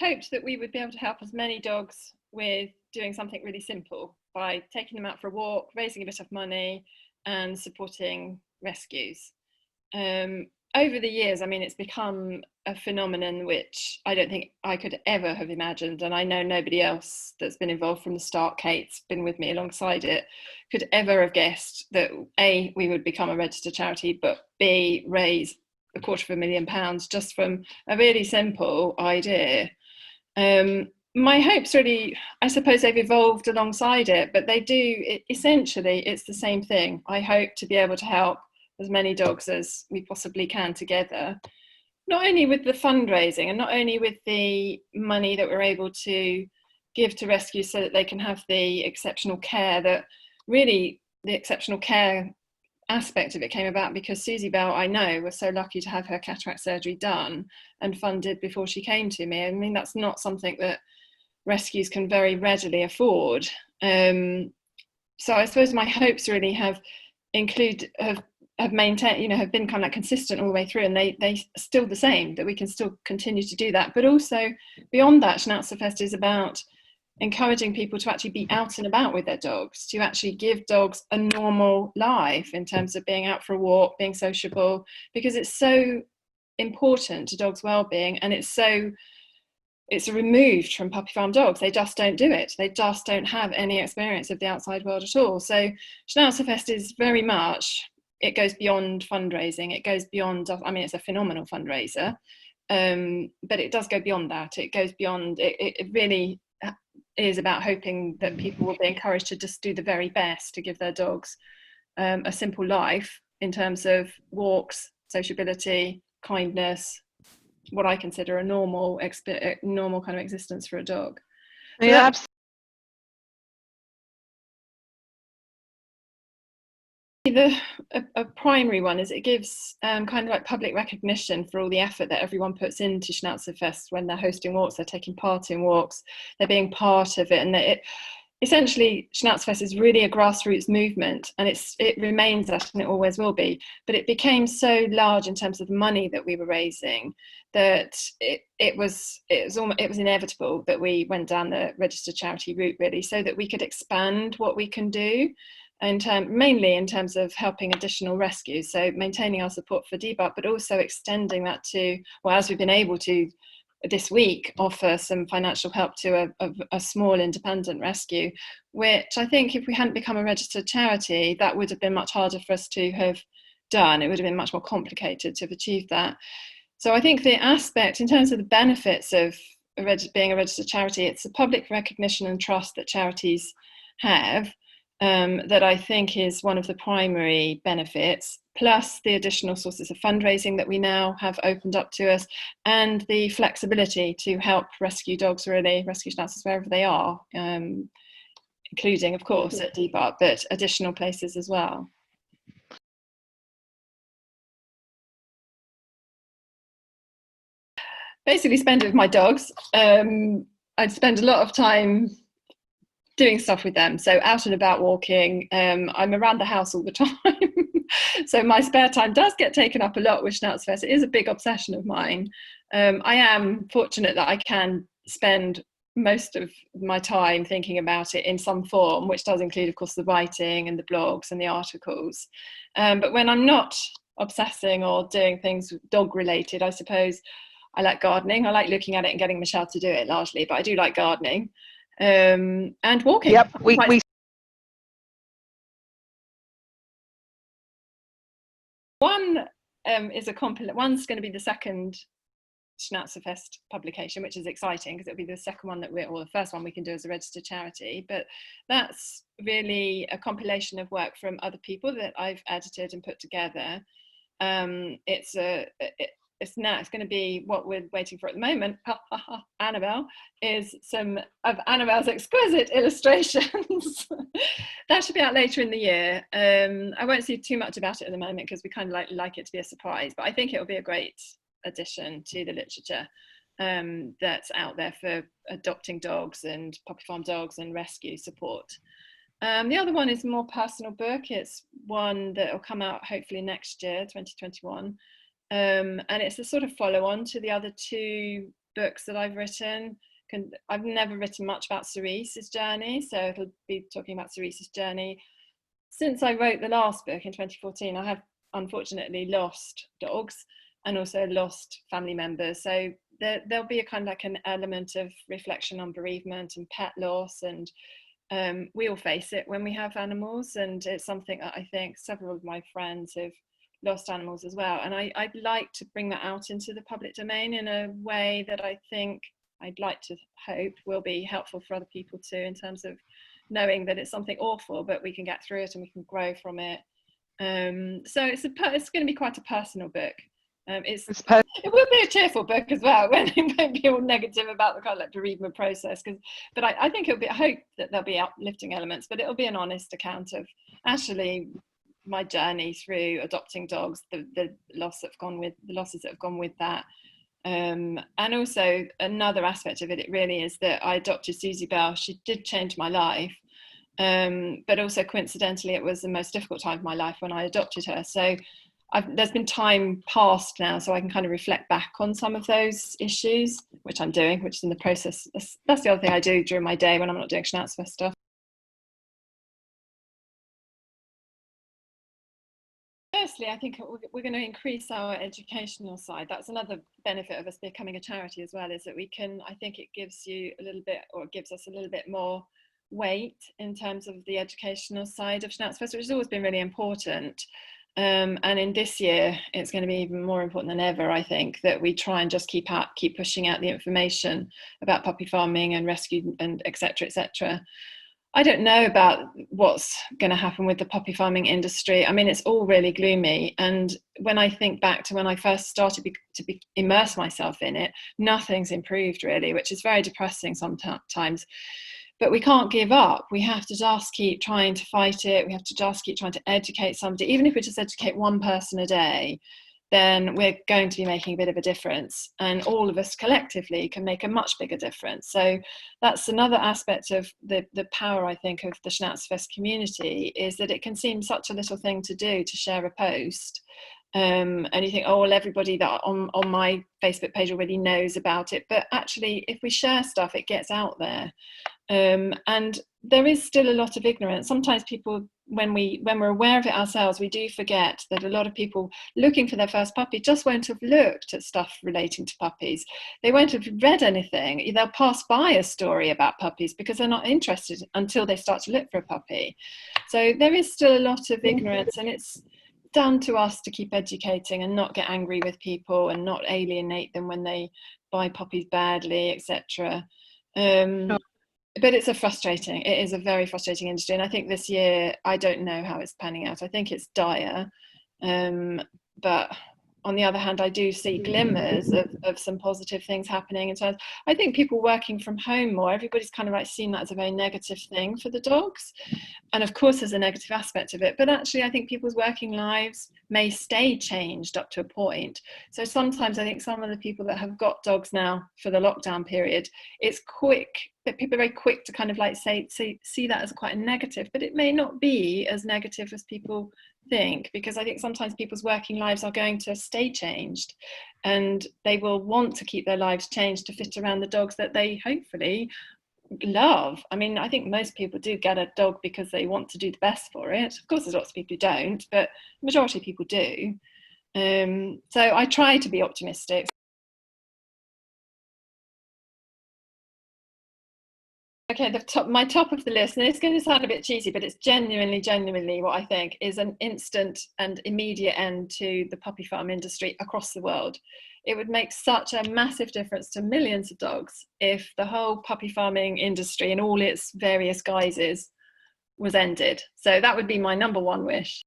hoped that we would be able to help as many dogs with doing something really simple by taking them out for a walk, raising a bit of money, and supporting rescues. Over the years, I mean, it's become a phenomenon which I don't think I could ever have imagined, and I know nobody else that's been involved from the start, Kate's been with me alongside it, could ever have guessed that A, we would become a registered charity, but B, raise £250,000 just from a really simple idea. My hopes really, I suppose they've evolved alongside it, but they do, essentially, it's the same thing. I hope to be able to help as many dogs as we possibly can together, not only with the fundraising and not only with the money that we're able to give to rescues so that they can have the exceptional care that really the exceptional care aspect of it came about because Susie Bell, I know, was so lucky to have her cataract surgery done and funded before she came to me. I mean, that's not something that rescues can very readily afford. So I suppose my hopes really have maintained, you know, have been kind of like consistent all the way through, and they still the same, that we can still continue to do that. But also beyond that, Schnauzerfest is about encouraging people to actually be out and about with their dogs, to actually give dogs a normal life in terms of being out for a walk, being sociable, because it's so important to dogs' well-being, and it's removed from puppy farm dogs. They just don't do it. They just don't have any experience of the outside world at all. So Schnauzerfest is very much, it goes beyond fundraising. It goes beyond, I mean, it's a phenomenal fundraiser, but it does go beyond that. It goes beyond, it really is about hoping that people will be encouraged to just do the very best to give their dogs a simple life in terms of walks, sociability, kindness, what I consider a normal kind of existence for a dog. So yeah, absolutely. A primary one is it gives kind of like public recognition for all the effort that everyone puts into Schnauzerfest when they're hosting walks, they're taking part in walks, they're being part of it, and that essentially Schnauzerfest is really a grassroots movement, and it remains that, and it always will be. But it became so large in terms of the money that we were raising that it was inevitable that we went down the registered charity route, really, so that we could expand what we can do. Mainly in terms of helping additional rescues, so maintaining our support for debug, but also extending that to, well, as we've been able to this week, offer some financial help to a small independent rescue, which I think if we hadn't become a registered charity, that would have been much harder for us to have done. It would have been much more complicated to have achieved that. So I think the aspect, in terms of the benefits of being a registered charity, it's the public recognition and trust that charities have. That I think is one of the primary benefits, plus the additional sources of fundraising that we now have opened up to us, and the flexibility to help rescue dogs, really, rescue schnauzers wherever they are, including, of course, at Depot, but additional places as well. Basically spend it with my dogs. I'd spend a lot of time doing stuff with them, so out and about walking. I'm around the house all the time, so my spare time does get taken up a lot with Schnauzerfest. It is a big obsession of mine. I am fortunate that I can spend most of my time thinking about it in some form, which does include, of course, the writing and the blogs and the articles. But when I'm not obsessing or doing things dog related, I suppose I like gardening. I like looking at it and getting Michelle to do it largely, but I do like gardening. And walking. Yep, we one is one's going to be the second Schnauzerfest publication, which is exciting because it'll be the second one or the first one we can do as a registered charity. But that's really a compilation of work from other people that I've edited and put together. It's going to be what we're waiting for at the moment. Annabelle is some of Annabelle's exquisite illustrations. That should be out later in the year. I won't say too much about it at the moment because we kind of like it to be a surprise, but I think it'll be a great addition to the literature that's out there for adopting dogs and puppy farm dogs and rescue support. The other one is a more personal book. It's one that will come out hopefully next year, 2021. And it's a sort of follow-on to the other two books that I've written. I've never written much about Cerise's journey, so it'll be talking about Cerise's journey. Since I wrote the last book in 2014, I have unfortunately lost dogs and also lost family members. So there'll be a kind of like an element of reflection on bereavement and pet loss, and we all face it when we have animals, and it's something that I think several of my friends have lost animals as well. And I'd like to bring that out into the public domain in a way that I think I'd like to hope will be helpful for other people too, in terms of knowing that it's something awful, but we can get through it and we can grow from it. So it's going to be quite a personal book. It will be a cheerful book as well, when it won't be all negative about the kind of like bereavement process. But I think I hope that there'll be uplifting elements, but it'll be an honest account of actually my journey through adopting dogs, the losses that have gone with that. And also another aspect of it really is that I adopted Susie Bell. She did change my life, but also coincidentally it was the most difficult time of my life when I adopted her. So there's been time past now, so I can kind of reflect back on some of those issues, which I'm doing, which is in the process. That's the other thing I do during my day when I'm not doing Schnauzerfest stuff. Firstly, I think we're going to increase our educational side. That's another benefit of us becoming a charity as well, is that we can, I think it gives you a little bit, or it gives us a little bit more weight in terms of the educational side of Schnauzerfest, which has always been really important. And in this year, it's going to be even more important than ever, I think, that we try and just keep pushing out the information about puppy farming and rescue and et cetera. I don't know about what's going to happen with the puppy farming industry. I mean, it's all really gloomy. And when I think back to when I first started to immerse myself in it, nothing's improved really, which is very depressing sometimes. But we can't give up. We have to just keep trying to fight it. We have to just keep trying to educate somebody. Even if we just educate one person a day, then we're going to be making a bit of a difference, and all of us collectively can make a much bigger difference. So that's another aspect of the power, I think, of the Schnauzerfest community, is that it can seem such a little thing to do, to share a post, and you think, oh well, everybody that on my Facebook page already knows about it, but actually if we share stuff, it gets out there. And there is still a lot of ignorance. Sometimes people, when we're aware of it ourselves, we do forget that a lot of people looking for their first puppy just won't have looked at stuff relating to puppies. They won't have read anything. They'll pass by a story about puppies because they're not interested until they start to look for a puppy. So there is still a lot of ignorance, and it's down to us to keep educating and not get angry with people and not alienate them when they buy puppies badly, etc. But it is a very frustrating industry. And I think this year, I don't know how it's panning out. I think it's dire. But on the other hand, I do see glimmers of some positive things happening. In terms, I think people working from home more, everybody's kind of like seen that as a very negative thing for the dogs. And of course, there's a negative aspect of it. But actually, I think people's working lives may stay changed up to a point. So sometimes I think some of the people that have got dogs now for the lockdown period, it's quick, but people are very quick to kind of like see that as quite a negative, but it may not be as negative as people think, because I think sometimes people's working lives are going to stay changed, and they will want to keep their lives changed to fit around the dogs that they hopefully love. I mean, I think most people do get a dog because they want to do the best for it. Of course, there's lots of people who don't, but the majority of people do. So I try to be optimistic. Okay, my top of the list, and it's going to sound a bit cheesy, but it's genuinely what I think is an instant and immediate end to the puppy farm industry across the world. It would make such a massive difference to millions of dogs if the whole puppy farming industry in all its various guises was ended. So that would be my number one wish.